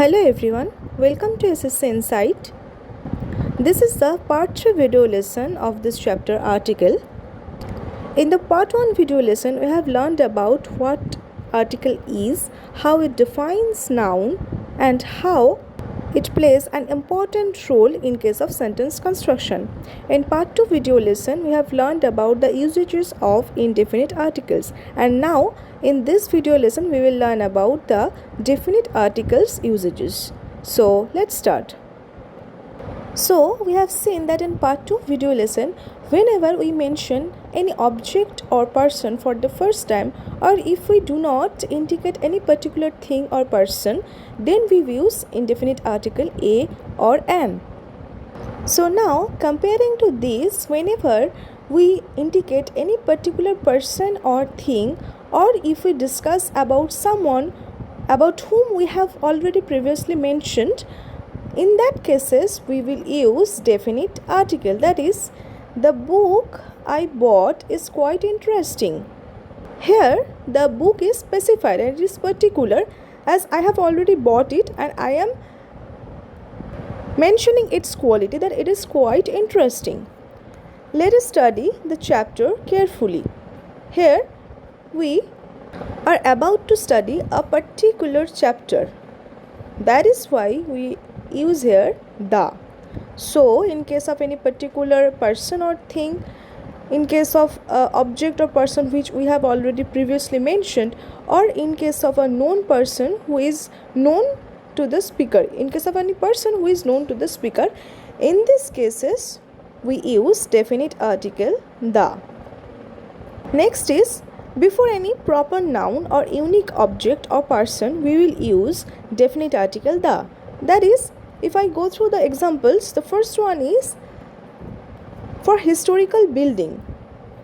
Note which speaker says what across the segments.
Speaker 1: Hello everyone, welcome to SSC Insight. This is the part 3 video lesson of this chapter article. In the part 1 video lesson, we have learned about what article is, how it defines noun, and how it plays an important role in case of sentence construction. In part 2 video lesson, we have learned about the usages of indefinite articles, and now in this video lesson we will learn about the definite articles usages. So let's start. So we have seen that in part 2 video lesson, whenever we mention any object or person for the first time, or if we do not indicate any particular thing or person, then we use indefinite article a or an. So now comparing to this, whenever we indicate any particular person or thing, or if we discuss about someone about whom we have already previously mentioned, in that cases we will use definite article. That is, the book I bought is quite interesting. Here the book is specified and it is particular, as I have already bought it and I am mentioning its quality, that it is quite interesting. Let us study the chapter carefully. Here we are about to study a particular chapter. That is why we use here the. So in case of any particular person or thing, in case of object or person which we have already previously mentioned, or in case of a known person who is known to the speaker, in case of any person who is known to the speaker, in these cases we use definite article the. Next is, before any proper noun or unique object or person, we will use definite article the. That is, if I go through the examples, the first one is for historical building.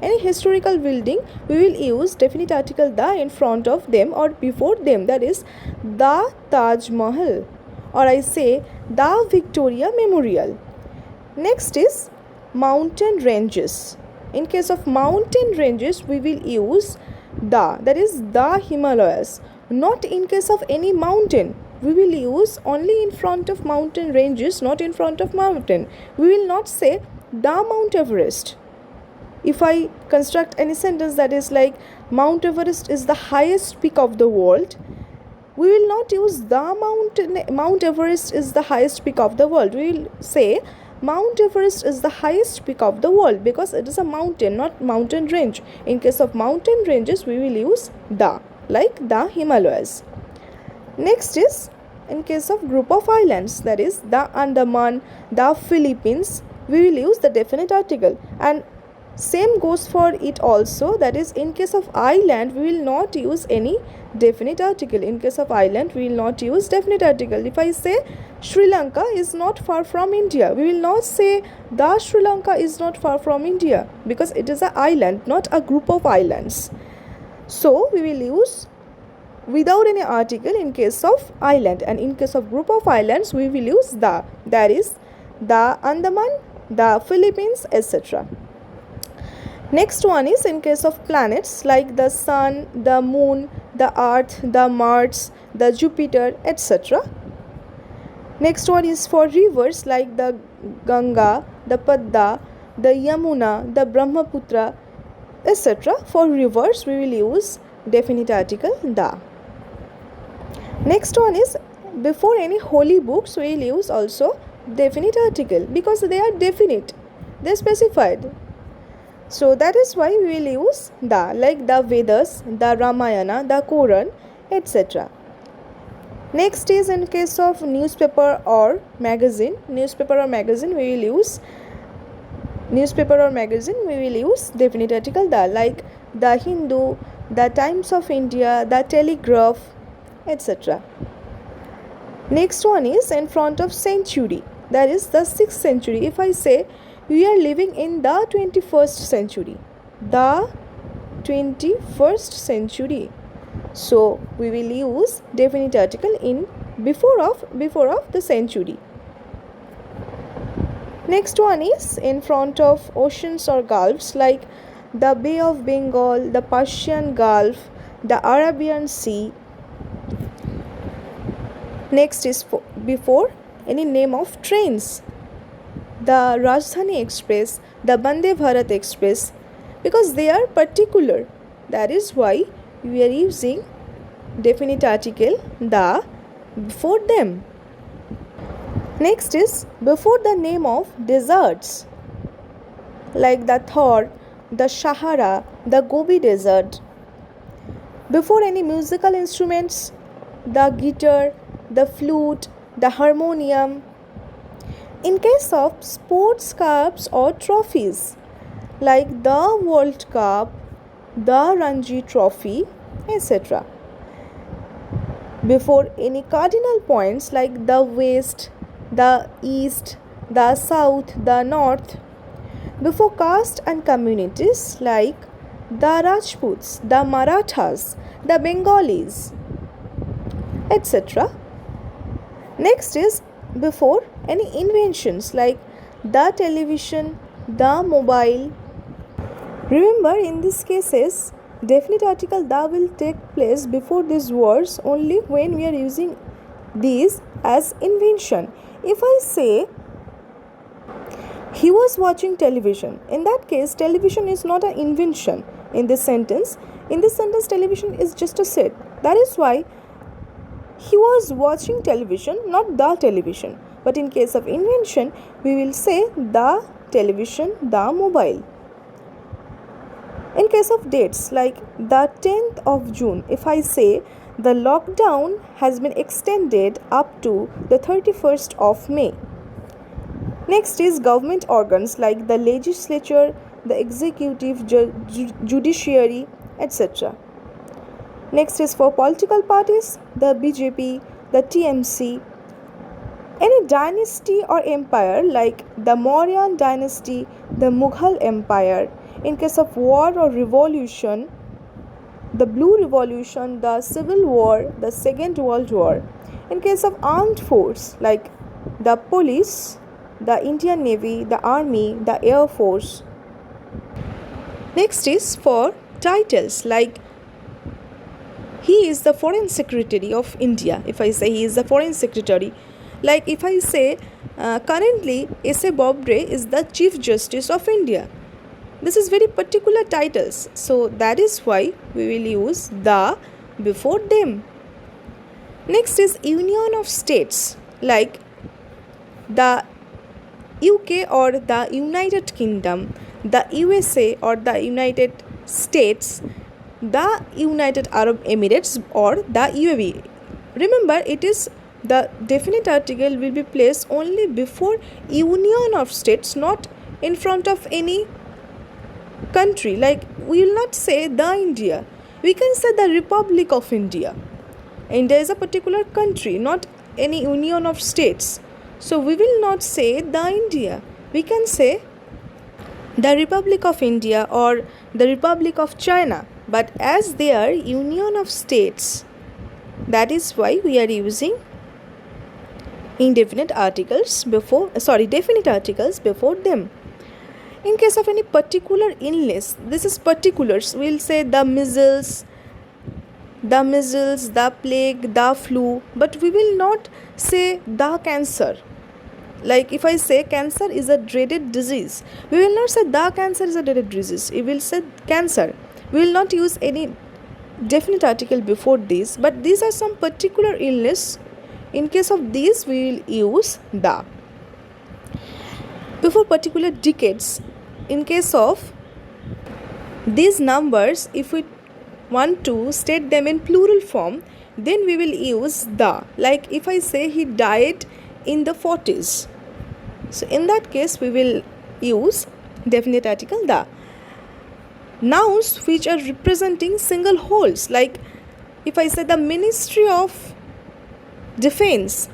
Speaker 1: Any historical building, we will use definite article the in front of them or before them. That is, the Taj Mahal, or I say the Victoria Memorial. Next is mountain ranges. In case of mountain ranges, we will use the, that is the Himalayas. Not in case of any mountain, we will use only in front of mountain ranges, not in front of mountain. We will not say the Mount Everest. If I construct any sentence that is like Mount Everest is the highest peak of the world, we will not use the Mount Everest is the highest peak of the world. We will say Mount Everest is the highest peak of the world, because it is a mountain, not mountain range. In case of mountain ranges, we will use the, like the Himalayas. Next is, in case of group of islands, that is the Andaman, the Philippines, we will use the definite article. And same goes for it also, that is, in case of island, we will not use any definite article. In case of island, we will not use definite article. If I say Sri Lanka is not far from India, we will not say the Sri Lanka is not far from India, because it is an island, not a group of islands. So we will use without any article in case of island, and in case of group of islands we will use the, that is the Andaman, the Philippines, etc. Next one is in case of planets like the sun, the moon, the earth, the Mars, the Jupiter, etc. Next one is for rivers like the Ganga, the Padma, the Yamuna, the Brahmaputra, etc. For rivers we will use definite article the. Next one is, before any holy books we will use also definite article, because they are definite, they are specified. So that is why we will use the, like the Vedas, the Ramayana, the Quran, etc. Next is in case of newspaper or magazine. We will use definite article the, like the Hindu, the Times of India, the Telegraph, etc. Next one is in front of century, that is the 6th century. If I say we are living in the 21st century, the 21st century, so we will use definite article in before of the century. Next one is in front of oceans or gulfs like the Bay of Bengal, the Persian Gulf, the Arabian Sea, Next is before any name of trains. The Rajdhani Express, the Bande Bharat Express, because they are particular. That is why we are using definite article the before them. Next is before the name of deserts like the Thor, the Sahara, the Gobi Desert. Before any musical instruments, the guitar, the flute, the harmonium. In case of sports cups or trophies like the World Cup, the Ranji Trophy, etc. Before any cardinal points like the West, the East, the South, the North. Before caste and communities like the Rajputs, the Marathas, the Bengalis, etc. Next is before any inventions like the television, the mobile. Remember, in these cases, definite article the will take place before these words only when we are using these as invention. If I say he was watching television, in that case television is not an invention in this sentence. In this sentence television is just a set. That is why he was watching television, not the television. But in case of invention, we will say the television, the mobile. In case of dates like the 10th of June, if I say the lockdown has been extended up to the 31st of May. Next is government organs like the legislature, the executive, judiciary, etc. Next is for political parties, the BJP, the TMC. Any dynasty or empire like the Mauryan dynasty, the Mughal empire. In case of war or revolution, the Blue Revolution, the Civil War, the Second World War. In case of armed force like the police, the Indian Navy, the Army, the Air Force. Next is for titles like he is the Foreign Secretary of India. If I say he is the Foreign Secretary, like if I say currently S.A. Bobde is the Chief Justice of India. This is very particular titles. So that is why we will use the before them. Next is Union of States like the UK or the United Kingdom, the USA or the United States, the United Arab Emirates or the UAE. Remember, it is the definite article will be placed only before Union of States, not in front of any country. Like we will not say the India, we can say the Republic of India. India is a particular country, not any Union of States. So we will not say the India, we can say the Republic of India or the Republic of China. But as they are Union of States, that is why we are using definite articles before them. In case of any particular illness, this is particulars, we will say the measles, the plague, the flu, but we will not say the cancer. Like if I say cancer is a dreaded disease, we will not say the cancer is a dreaded disease, we will say cancer. We will not use any definite article before this, but these are some particular illness. In case of these, we will use the. Before particular decades, in case of these numbers, if we want to state them in plural form, then we will use the. Like if I say he died in the 40s, so in that case we will use definite article the. Nouns which are representing single wholes, like if I say the Ministry of Defense,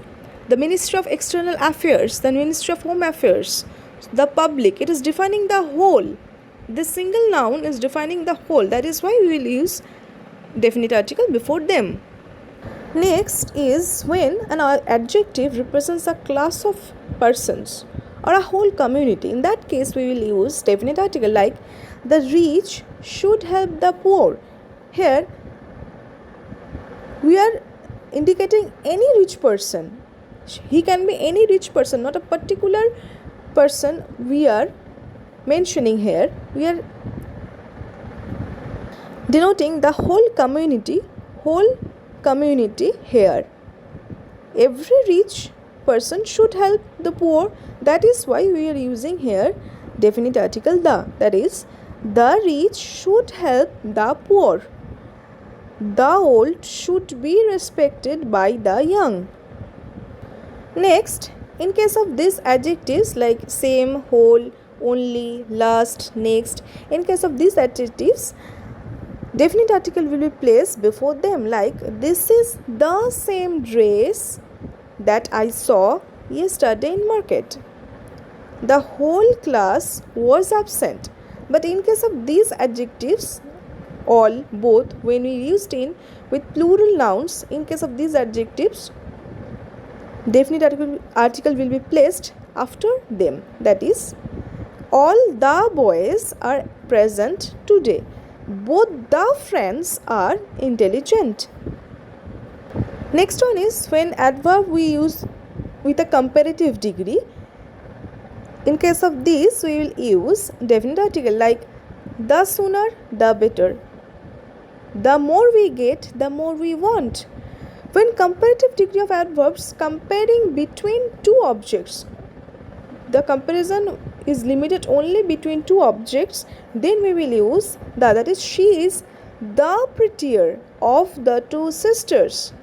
Speaker 1: the Ministry of External Affairs, the Ministry of Home Affairs, the public, it is defining the whole. This single noun is defining the whole. That is why we will use definite article before them. Next is when an adjective represents a class of persons or a whole community. In that case, we will use definite article like the rich should help the poor. Here, we are indicating any rich person. He can be any rich person, not a particular person we are mentioning here. We are denoting the whole community here. Every rich person should help the poor. That is why we are using here definite article the. That is, the rich should help the poor. The old should be respected by the young. Next, in case of these adjectives like same, whole, only, last, next, in case of these adjectives, definite article will be placed before them, like this is the same dress that I saw yesterday in market. The whole class was absent. But in case of these adjectives, all, both, when we used in with plural nouns, in case of these adjectives, definite article will be placed after them. That is, all the boys are present today. Both the friends are intelligent. Next one is when adverb we use with a comparative degree. In case of this, we will use definite article like the sooner the better. The more we get, the more we want. When comparative degree of adverbs comparing between two objects, the comparison is limited only between two objects, then we will use the, that is, she is the prettier of the two sisters.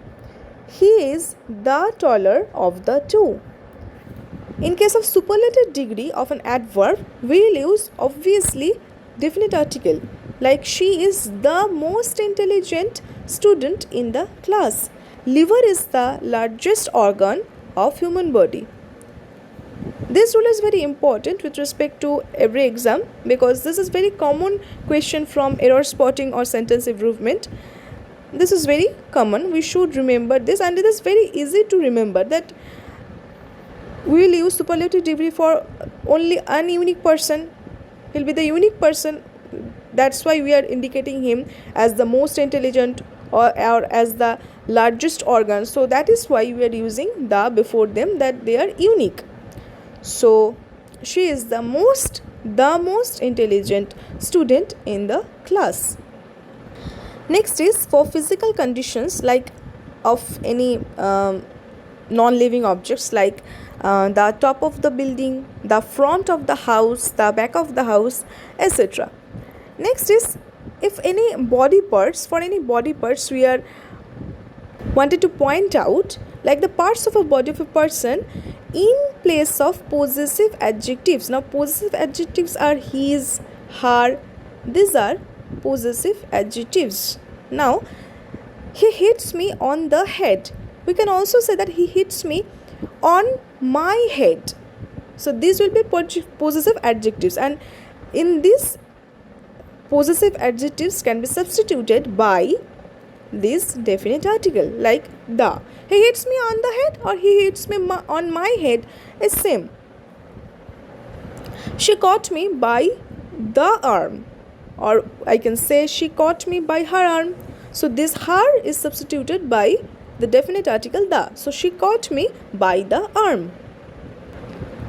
Speaker 1: He is the taller of the two. In case of superlative degree of an adverb, we will use obviously definite article like she is the most intelligent student in the class. Liver is the largest organ of human body. This rule is very important with respect to every exam because this is very common question from error spotting or sentence improvement. This is very common. We should remember this, and it is very easy to remember that we will use superlative degree for only one unique person. He will be the unique person. That's why we are indicating him as the most intelligent or as the largest organ. So that is why we are using the before them, that they are unique. So she is the most intelligent student in the class. Next is for physical conditions like of any non-living objects like the top of the building, the front of the house, the back of the house, etc. Next is if any body parts, for any body parts we are wanted to point out, like the parts of a body of a person in place of possessive adjectives. Now possessive adjectives are his, her, these are possessive adjectives. Now he hits me on the head. We can also say that he hits me on my head. So these will be possessive adjectives, and in this possessive adjectives can be substituted by this definite article like the. He hits me on the head or he hits me on my head is same. She caught me by the arm, or I can say she caught me by her arm. So this her is substituted by the definite article the. So she caught me by the arm.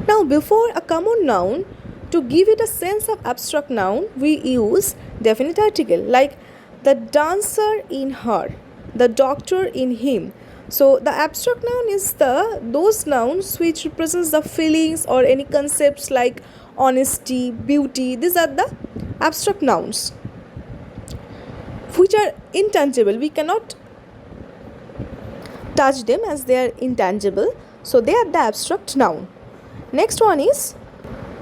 Speaker 1: Now before a common noun, to give it a sense of abstract noun, we use definite article like the dancer in her, the doctor in him. So the abstract noun is those nouns which represents the feelings or any concepts like honesty, beauty. These are the abstract nouns which are intangible. We cannot touch them as they are intangible. So they are the abstract noun. Next one is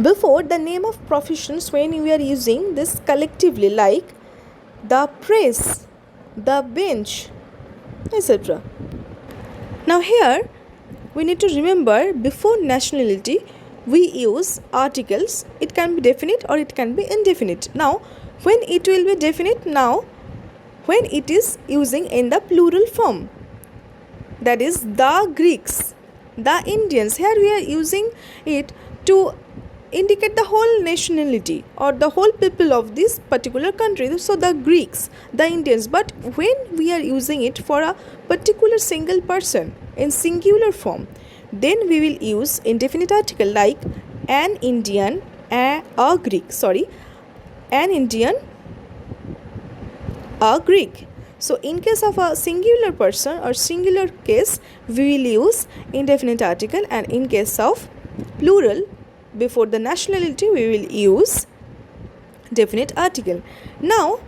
Speaker 1: before the name of professions when we are using this collectively like the press, the bench, etc. Now here we need to remember before nationality we use articles. It can be definite or it can be indefinite. Now when it will be definite, now when it is using in the plural form, that is the Greeks, the Indians. Here we are using it to indicate the whole nationality or the whole people of this particular country. So the Greeks, the Indians. But when we are using it for a particular single person in singular form, then we will use indefinite article like an Indian, a Greek, an Indian, a Greek. So in case of a singular person or singular case, we will use indefinite article, and in case of plural before the nationality, we will use definite article. Now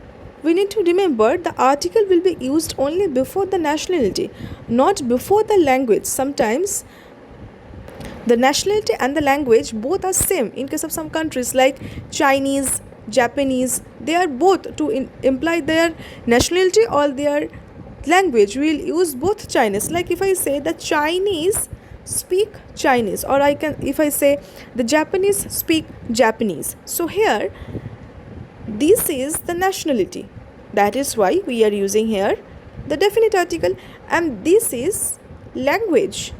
Speaker 1: we need to remember the article will be used only before the nationality, not before the language. Sometimes the nationality and the language both are same. In case of some countries like Chinese, Japanese, they are both to imply their nationality or their language. We will use both Chinese. Like if I say the Chinese speak Chinese, or if I say the Japanese speak Japanese. So here this is the nationality. That is why we are using here the definite article, and this is language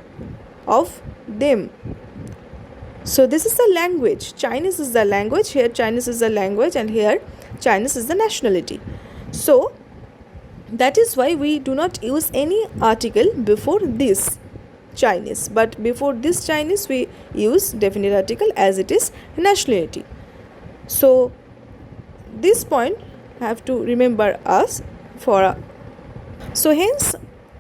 Speaker 1: of them. So this is the language. Chinese is the language. Here Chinese is the language, and here Chinese is the nationality. So that is why we do not use any article before this Chinese, but before this Chinese we use definite article as it is nationality. So this point have to remember us for so hence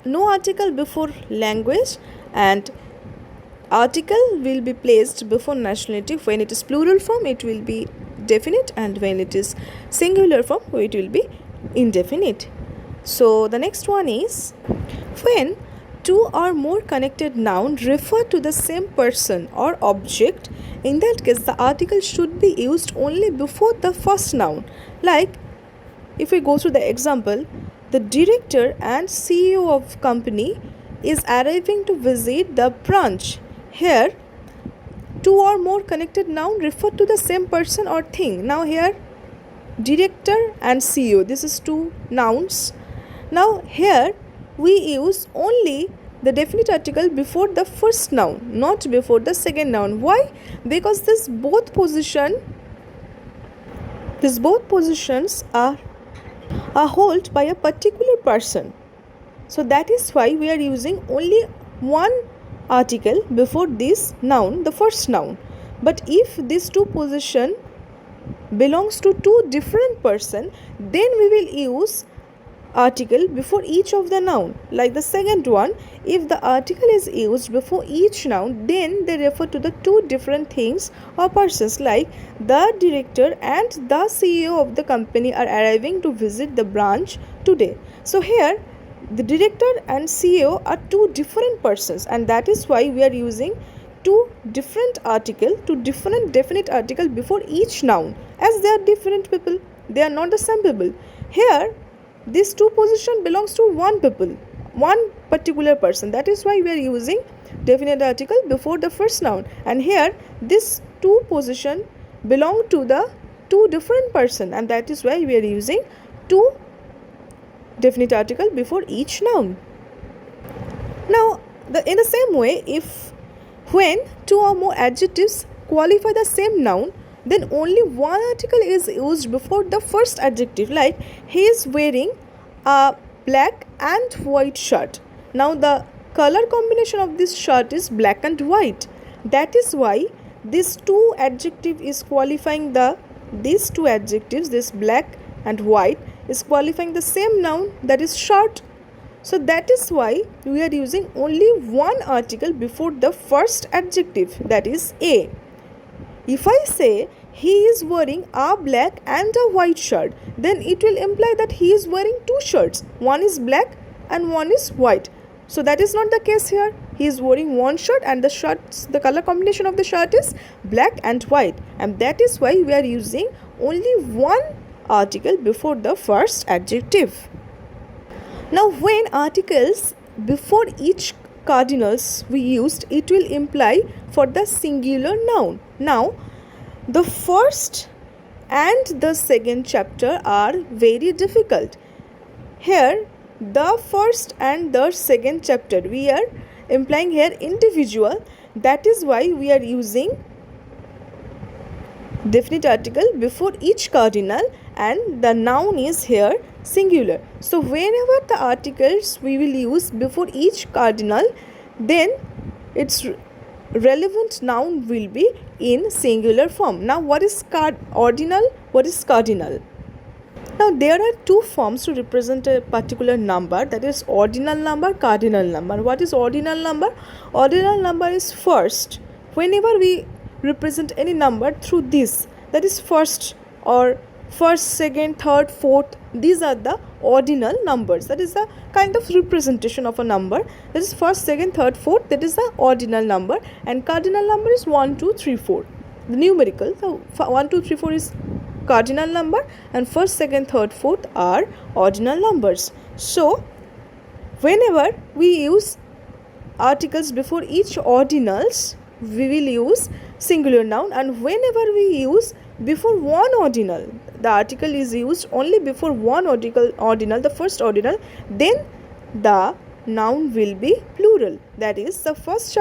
Speaker 1: no article before language, and article will be placed before nationality. When it is plural form, it will be definite, and when it is singular form, it will be indefinite. So the next one is when two or more connected noun refer to the same person or object. In that case, the article should be used only before the first noun. Like if we go through the example, the director and CEO of company is arriving to visit the branch. Here two or more connected noun refer to the same person or thing. Now here director and CEO, this is two nouns. Now here we use only the definite article before the first noun, not before the second noun. Why? Because these both positions are held by a particular person. So that is why we are using only one article before this noun, the first noun. But if these two position belongs to two different person, then we will use article before each of the noun. Like the second one, if the article is used before each noun, then they refer to the two different things or persons. Like the director and the CEO of the company are arriving to visit the branch today. So here the director and CEO are two different persons, and that is why we are using two different article, two different definite article before each noun, as they are different people, they are not the same people. Here this two position belongs to one people, one particular person. That is why we are using definite article before the first noun, and here this two position belong to the two different person, and that is why we are using two definite article before each noun. Now in the same way, when two or more adjectives qualify the same noun, then only one article is used before the first adjective. Like he is wearing a black and white shirt. Now the color combination of this shirt is black and white. That is why this two adjective is qualifying these two adjectives, this black and white, is qualifying the same noun, that is shirt. So that is why we are using only one article before the first adjective, that is a. If I say he is wearing a black and a white shirt, then it will imply that he is wearing two shirts. One is black and one is white. So that is not the case here. He is wearing one shirt, and the color combination of the shirt is black and white. And that is why we are using only one article before the first adjective. Now when articles before each cardinals we used, it will imply for the singular noun. Now the first and the second chapter are very difficult. Here the first and the second chapter, we are implying here individual. That is why we are using definite article before each cardinal, and the noun is here singular. So whenever the articles we will use before each cardinal, then its relevant noun will be in singular form. Now what is ordinal? What is cardinal? Now there are two forms to represent a particular number, that is ordinal number, cardinal number. What is ordinal number? Ordinal number is first. Whenever we represent any number through this, that is first or first, second, third, fourth, these are the ordinal numbers. That is the kind of representation of a number. That is first, second, third, fourth, that is the ordinal number. And cardinal number is 1, 2, 3, 4. The numerical, so 1, 2, 3, 4 is cardinal number, and first, second, third, fourth are ordinal numbers. So whenever we use articles before each ordinals, we will use singular noun, and whenever we use before one ordinal, the article is used only before one ordinal, the first ordinal, then the noun will be plural. That is, the first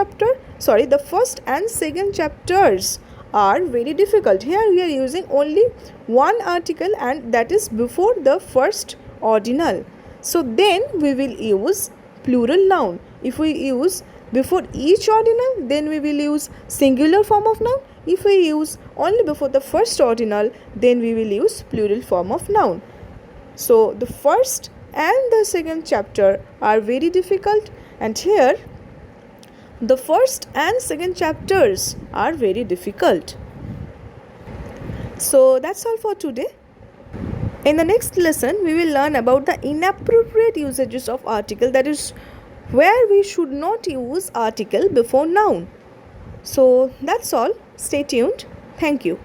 Speaker 1: and second chapters are very difficult. Here we are using only one article, and that is before the first ordinal. So then we will use plural noun. If we use before each ordinal, then we will use singular form of noun. If we use only before the first ordinal, then we will use plural form of noun. So the first and the second chapter are very difficult, and here the first and second chapters are very difficult. So that's all for today. In the next lesson, we will learn about the inappropriate usages of article, that is where we should not use article before noun. So that's all. Stay tuned. Thank you.